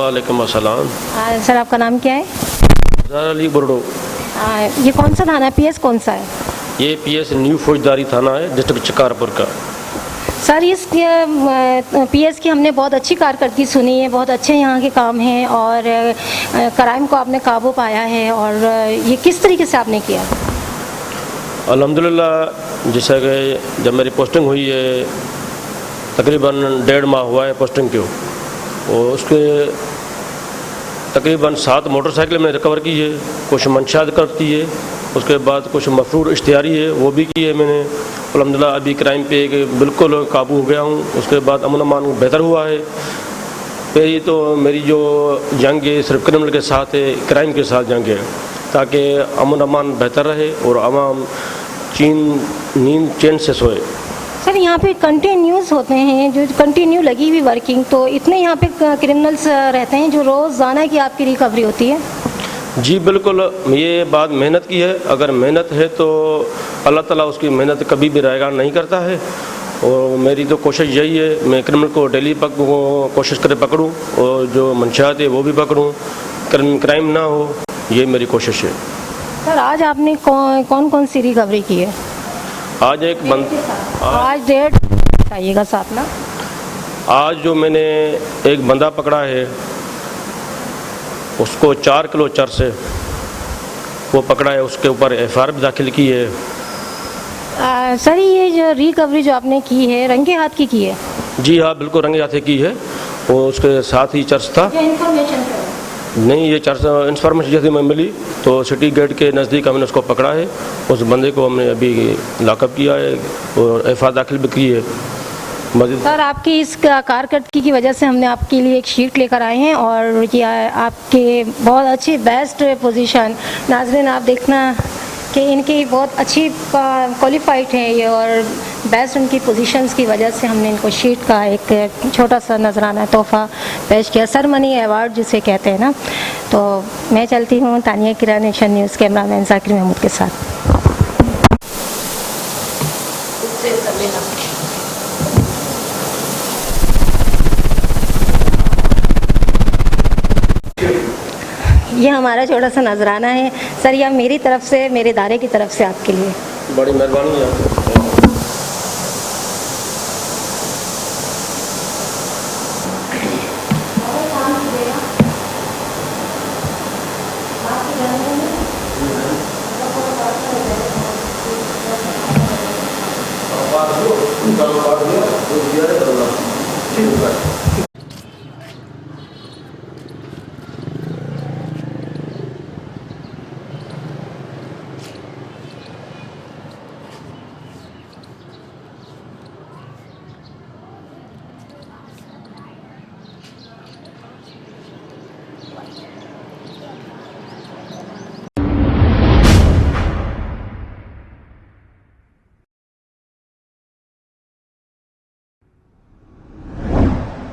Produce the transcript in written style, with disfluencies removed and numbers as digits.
वालेकुम अस्सलाम। सर आपका नाम क्या है? ज़ार अली बुरडो। ये कौन सा थाना है, पीएस कौन सा है? ये पीएस न्यू फौजदारी थाना है, डिस्ट्रिक्ट शिकारपुर का। सर इस पीएस की हमने बहुत अच्छी कारकर्दगी सुनी है, बहुत अच्छे यहाँ के काम हैं और क्राइम को आपने काबू पाया है, और ये किस तरीके से आपने किया? अल्हम्दुलिल्लाह, जैसा कि जब मेरी पोस्टिंग हुई है तकरीबन 1.5 माह हुआ है पोस्टिंग को, और उसके तकरीबन 7 मोटरसाइकिल मैंने रिकवर की है, कुछ मंशात करती है, उसके बाद कुछ मफरूर इश्तिहारी है वो भी की है मैंने। अल्हम्दुलिल्लाह अभी क्राइम पे बिल्कुल काबू हो गया हूँ। उसके बाद अमन अमान बेहतर हुआ है। पहली तो मेरी जो जंग है सिर्फ क्रिमिनल के साथ है, क्राइम के साथ जंग है, ताकि अमन अमान बेहतर रहे और आवाम नींद चैन से सोए। सर यहाँ पे कंटिन्यूस होते हैं, जो कंटिन्यू लगी हुई वर्किंग, तो इतने यहाँ पे क्रिमिनल्स रहते हैं जो रोज़ाना की आपकी रिकवरी होती है? जी बिल्कुल, ये बात मेहनत की है। अगर मेहनत है तो अल्लाह ताला उसकी मेहनत कभी भी रायगा नहीं करता है, और मेरी तो कोशिश यही है, मैं क्रिमिनल को डेली कोशिश करे पकड़ूं, और जो मंशात है वो भी पकड़ूं, क्राइम ना हो, ये मेरी कोशिश है। सर आज आपने कौन कौन सी रिकवरी की है? आज आज डेट बताइएगा साथ ना। आज जो मैंने एक बंदा पकड़ा है, उसको 4 किलो चरस से वो पकड़ा है, उसके ऊपर एफआईआर भी दाखिल की है। सर ये जो रिकवरी जो आपने की है रंगे हाथ की है? जी हाँ बिल्कुल रंगे हाथ की है, और उसके साथ ही चर्च था। नहीं, ये चर्च इंफॉर्मेशन जैसे मैं मिली तो सिटी गेट के नज़दीक हमने उसको पकड़ा है। उस बंदे को हमने अभी लॉकअप किया है और एफआईआर दाखिल भी की है। सर आपकी इस कारकर्दगी की वजह से हमने आपके लिए एक शीट लेकर आए हैं, और ये आपके बहुत अच्छी बेस्ट पोजीशन, नाज़रीन आप देखना कि इनकी बहुत अच्छी क्वालिफाइड है ये, और बेस्ट उनकी पोजीशंस की वजह से हमने इनको शीट का एक छोटा सा नजराना तोहफ़ा पेश किया, सरमनी अवार्ड जिसे कहते हैं ना। तो मैं चलती हूँ Tania Kiran, nation news, cameraman Zakir Mahmood के साथ। ये हमारा छोटा सा नजराना है सर, यह मेरी तरफ से, मेरे इदारे की तरफ से आपके लिए। बड़ी मेहरबानी है।